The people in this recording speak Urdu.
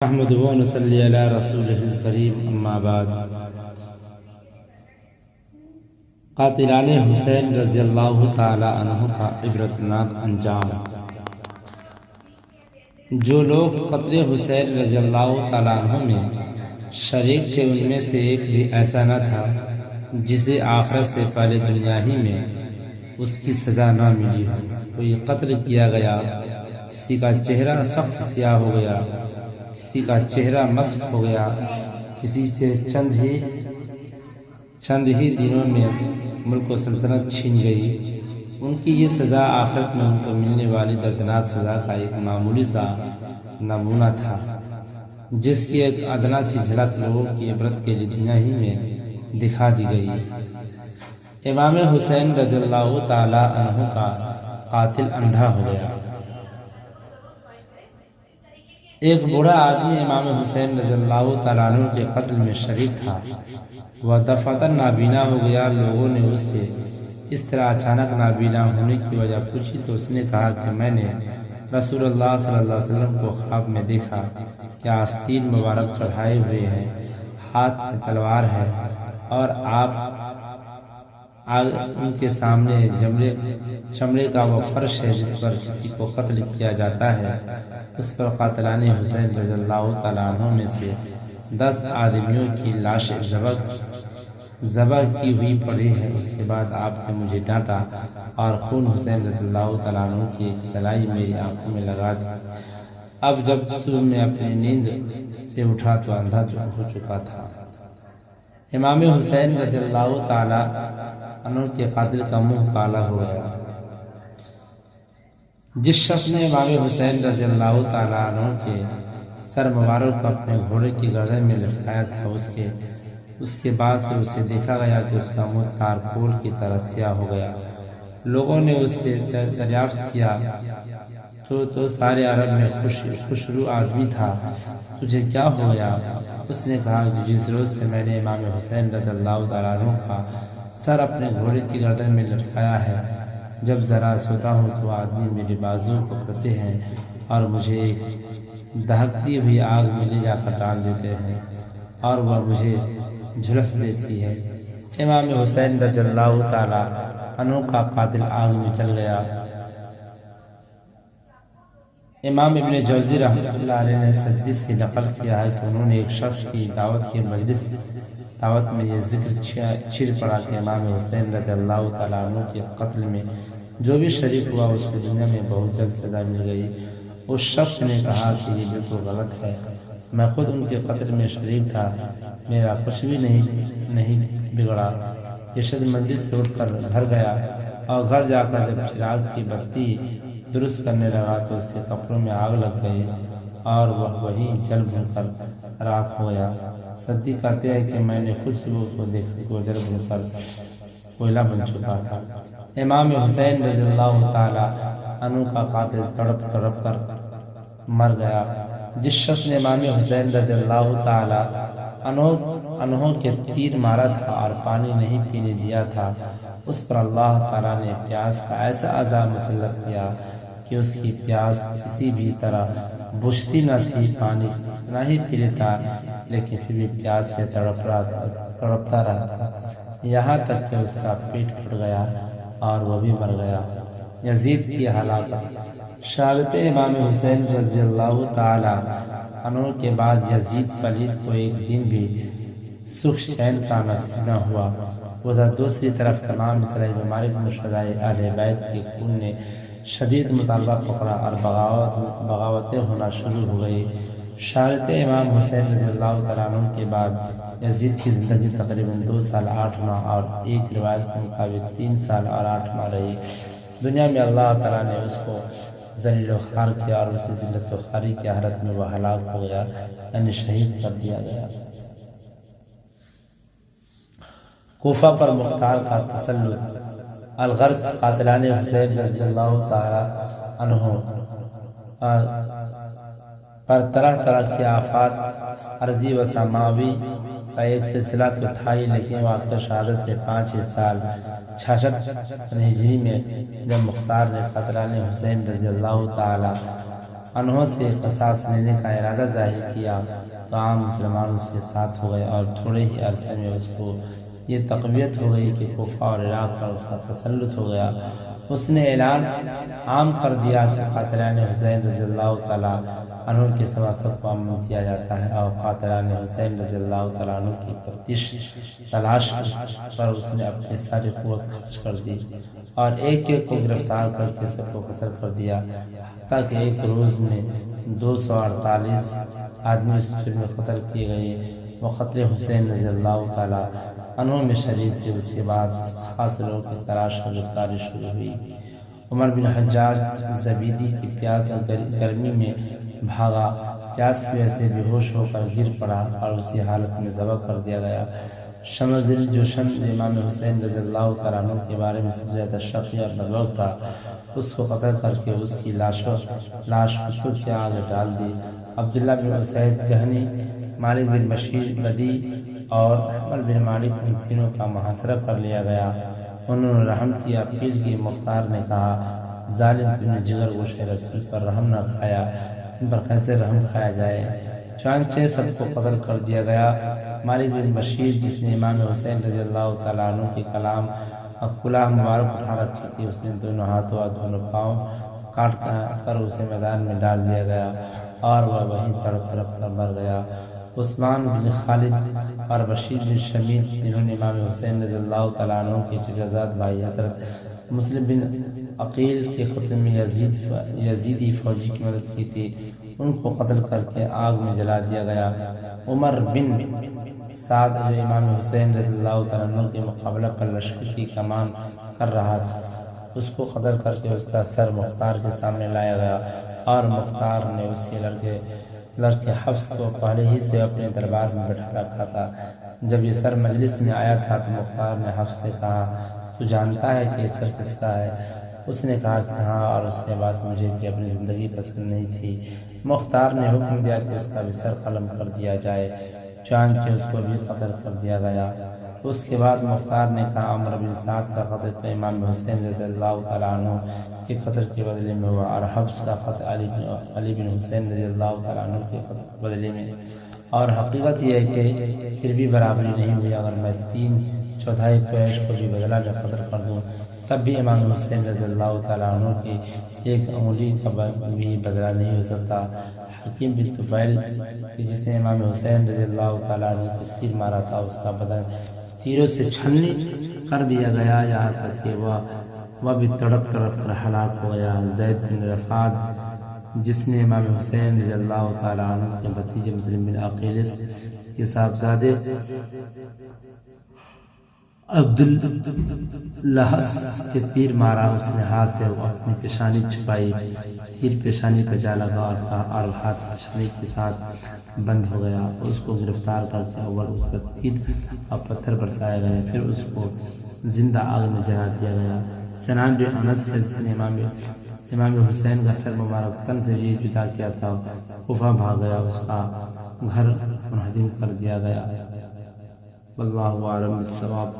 نحمده ونصلي على رسوله الكريم اما بعد قاتلان حسین رضی اللہ تعالی عنہ کا عبرتناک انجام۔ جو لوگ قتل حسین رضی اللہ تعالی عنہ میں شریک تھے ان میں سے ایک بھی ایسا نہ تھا جسے آخرت سے پہلے دنیا ہی میں اس کی سزا نہ ملی ہو۔ کوئی قتل کیا گیا، کسی کا چہرہ سخت سیاہ ہو گیا، کسی کا چہرہ مسخ ہو گیا، کسی سے چند ہی دنوں میں ملک و سلطنت چھین گئی، ان کی یہ سزا آخرت میں ان کو ملنے والی دردناک سزا کا ایک معمولی سا نمونہ تھا، جس کی ایک ادنا سی جھلک لوگوں کی عبرت کے لیے دنیا ہی میں دکھا دی گئی۔ امام حسین رضی اللہ تعالی عنہ کا قاتل اندھا ہو گیا۔ ایک بوڑھا آدمی امام حسین رضی اللہ تعالیٰ عنہ کے قتل میں شریک تھا، وہ دفعتاً نابینا ہو گیا۔ لوگوں نے اس سے اس طرح اچانک نابینا ہونے کی وجہ پوچھی تو اس نے کہا کہ میں نے رسول اللہ صلی اللہ علیہ وسلم کو خواب میں دیکھا کہ آستین مبارک چڑھائے ہوئے ہیں، ہاتھ میں تلوار ہے اور آپ ان کے سامنے چمڑے کا وہ فرش ہے جس پر کسی کو قتل کیا جاتا ہے، اس پر قاتلان حسین رضی اللہ تعالیٰ عنہ میں سے 10 آدمیوں کی لاشیں ذبح کی ہوئی پڑی ہے۔ اس کے بعد آپ نے مجھے ڈانٹا اور خون حسین رضی اللہ تعالیٰ عنہ کی ایک سلائی میری آنکھوں میں لگا دی۔ اب جب صبح میں اپنی نیند سے اٹھا تو اندھا ہو چکا تھا۔ امام حسین رضی اللہ تعالیٰ عنہ کے قاتل کا منہ کالا ہو گیا۔ جس شخص نے امام حسین رضی اللہ تعالیٰ عنہ کے سر مبارک کو اپنے گھوڑے کی گردن میں لٹکایا تھا، اس کے بعد سے اسے دیکھا گیا کہ اس کا منہ تارکول کی طرح سیاہ ہو گیا۔ لوگوں نے اس سے دریافت کیا تو سارے عرب میں خوشرو آدمی تھا، تجھے کیا ہو گیا؟ اس نے کہا کہ جس روز سے میں نے امام حسین رضی اللہ تعالیٰ عنہ کا سر اپنے گھوڑے کی گردن میں لٹکایا ہے، جب ذرا سوتا ہوں تو آدمی میرے بازو کو پکڑتے ہیں اور مجھے ایک دہکتی ہوئی آگ میں لے جا کر ڈال دیتے ہیں اور وہ مجھے جھلس دیتی ہے۔ امام حسین رضی اللہ تعالیٰ عنہ کا قاتل آگ میں جل گیا۔ امام ابن جوزی رحمۃ اللہ علیہ نے سجدی سے نقل کیا ہے کہ انہوں نے ایک شخص کی دعوت میں یہ ذکر چھیر پڑا کہ امام حسین رضی اللہ تعالیٰ عنہ کے قتل میں جو بھی شریک ہوا اس کو دنیا میں بہت جلد سزا مل گئی۔ اس شخص نے کہا کہ یہ بالکل غلط ہے، میں خود ان کے قتل میں شریک تھا، میرا کچھ بھی نہیں بگڑا۔ یہ مجلس سے اٹھ کر گھر گیا اور گھر جا کر جب چراغ کی بتی درست کرنے لگا تو اس کے کپڑوں میں آگ لگ گئی اور وہ وہیں جل بھن کر راکھ ہو گیا۔ سدی کہتے ہیں کہ میں نے خود صبح کو دیکھا کہ وہ جل بھن کر کوئلہ بن چکا تھا۔ امام حسین رضی اللہ تعالی عنہ کا قاتل تڑپ تڑپ کر مر گیا۔ جس شخص نے امام حسین رضی اللہ تعالی عنہ کے تیر مارا تھا اور پانی نہیں پینے دیا تھا، اس پر اللہ تعالیٰ نے پیاس کا ایسا عذاب مسلط کیا کہ اس کی پیاس کسی بھی طرح بجھتی نہ تھی، پانی نہ ہی پی لیتا لیکن پھر بھی پیاس سے تڑپتا رہتا، یہاں تک کہ اس کا پیٹ پھٹ گیا اور وہ بھی مر گیا۔ یزید کی ہلاکت۔ شہادت امام حسین رضی اللہ تعالی عنہ کے بعد یزید پلید کو ایک دن بھی سکھ چین کا نصیب نہ ہوا۔ ادھر دوسری طرف تمام اسرائیل ممالک میں شہدائے اہل بیت کے خون نے شدید مطالبہ پکڑا اور بغاوتیں ہونا شروع ہو گئی۔ شہادت امام حسین رضی اللہ تعالیٰ عنہ کے بعد یزید کی زندگی تقریباً 2 سال 8 ماہ اور ایک روایت کے مطابق 3 سال اور 8 ماہ رہی۔ دنیا میں اللہ تعالیٰ نے اس کو ذلیل و خوار کیا اور اسی ذلت و خواری کی حالت میں وہ ہلاک ہو گیا، یعنی شہید کر دیا گیا۔ کوفہ پر مختار کا تسلط۔ الغرض قاتلان حسین رضی اللہ تعالی عنہ پر طرح طرح کے آفات ارضی و سماوی کا ایک سلسلہ تو تھا ہی، لیکن واقع شہادت سے 5 سال 66 ہجری میں جب مختار نے قاتلان حسین رضی اللہ تعالی انہوں سے قصاص لینے کا ارادہ ظاہر کیا تو عام مسلمان اس کے ساتھ ہو گئے اور تھوڑے ہی عرصے میں اس کو یہ تقویت ہو گئی کہ کوفہ اور عراق پر اس کا تسلط ہو گیا۔ اس نے اعلان عام کر دیا کہ قاتلان حسین رضی اللہ تعالیٰ عنہ کے سوا سب کو امن کیا جاتا ہے، اور قاتلان حسین رضی اللہ تعالیٰ عنہ کی تفتیش تلاش پر اس نے اپنی ساری قوت خرچ کر دی اور ایک ایک کو گرفتار کر کے سب کو قتل کر دیا، حتیٰ کہ ایک روز میں 248 آدمی اس جرم میں قتل کیے گئے۔ وہ قتل حسین رضی اللہ تعالیٰ عنہ میں شریک تھے۔ اس کے بعد خاص لوگوں کی تلاش اور گرفتاری شروع ہوئی۔ عمر بن حجاج زبیدی کی پیاس اور گرمی میں بھاگا، پیاس کی وجہ سے بے ہوش ہو کر گر پڑا اور اسی حالت میں ذبح کر دیا گیا۔ شمس دل جوشن امام حسین رضی اللہ تعالیٰ عنہ کے بارے میں سب سے زیادہ شقی اور بدبخت تھا، اس کو قتل کر کے اس کی لاش کتوں کے آگے ڈال دی۔ عبداللہ بن اسید جہنی، مالک بن بشیر بدی اور حمل بن مالک، ان تینوں کا محاصرہ کر لیا گیا۔ انہوں نے رحم کی اپیل کی۔ مختار نے کہا، ظالم تم نے جگر گوشے رسول پر رحم نہ کھایا، تم پر کیسے رحم کھایا جائے؟ چنانچہ سب کو قتل کر دیا گیا۔ مالک بن بشیر، جس نے امام حسین رضی اللہ تعالیٰ عنہ کے کلام اور کلاه مبارک اٹھا رکھی تھی، اس نے دونوں ہاتھوں اور دونوں پاؤں کاٹ کر اسے میدان میں ڈال دیا گیا اور وہ وہیں تڑپ تڑپ کر مر گیا۔ عثمان بن خالد اور بشیر بن شمیر، جنہوں نے امام حسین رضی اللہ تعالیٰ عنہ کے چچازاد بھائی حضرت مسلم بن عقیل کے قتل میں یزیدی فوجی کی مدد کی تھی، ان کو قتل کر کے آگ میں جلا دیا گیا۔ عمر بن سعد، جو امام حسین رضی اللہ تعالیٰ عنہ کے مقابلہ پر لشکر کی کمان کر رہا تھا، اس کو قتل کر کے اس کا سر مختار کے سامنے لایا گیا، اور مختار نے اس کے لڑکے حفص کو پہلے ہی سے اپنے دربار میں بٹھا رکھا تھا۔ جب یہ سر مجلس میں آیا تھا تو مختار نے حفص سے کہا، تو جانتا ہے کہ یہ سر کس کا ہے؟ اس نے کہا کہ ہاں، اور اس کے بعد مجھے کہ اپنی زندگی پسند نہیں تھی۔ مختار نے حکم دیا کہ اس کا بھی سر قلم کر دیا جائے، چنانچہ اس کو بھی قتل کر دیا گیا۔ اس کے بعد مختار نے کہا، عمر بن سعد کا قتل تو امام حسین رضی اللہ تعالیٰ عنہ کے قتل کے بدلے میں ہوا، اور حفص کا قتل علی بن حسین رضی اللہ تعالیٰ عنہ کے قتل کے بدلے میں۔ اور حقیقت یہ ہے کہ پھر بھی برابری نہیں ہوئی۔ اگر میں 3/4 قریش کو بھی بدلہ میں قتل کر دوں، تب بھی امام حسین رضی اللہ تعالیٰ عنہ کی ایک انگلی کا بھی بدلہ نہیں ہو سکتا۔ حکیم بن طفیل، جس نے امام حسین رضی اللہ تعالیٰ عنہ کو تیر مارا تھا، اس کا بدن تیروں سے چھلنی کر دیا گیا، یہاں تک کہ وہ بھی تڑپ تڑپ کر ہلاک ہو گیا۔ زید بن رفعت، جس نے امام حسین رضی اللہ تعالیٰ عنہ کے بھتیجے مسلم بن عقیل کے صاحبزادے عبداللہس کے تیر مارا، اس نے ہاتھ سے اپنی پیشانی چھپائی، تیر پیشانی پہ جا لگا اور ہاتھ پیشانی کے ساتھ بند ہو گیا۔ اس کو گرفتار کر کے اول اس پر تیر اور پتھر برسائے گئے، پھر اس کو زندہ آگ میں جلا دیا گیا۔ سنان بن انس، جس نے امام حسین کا سر مبارک تن سے یہ جدا کیا تھا، کوفہ بھاگ گیا، اس کا گھر منہدم کر دیا گیا۔ واللہ اعلم بالصواب۔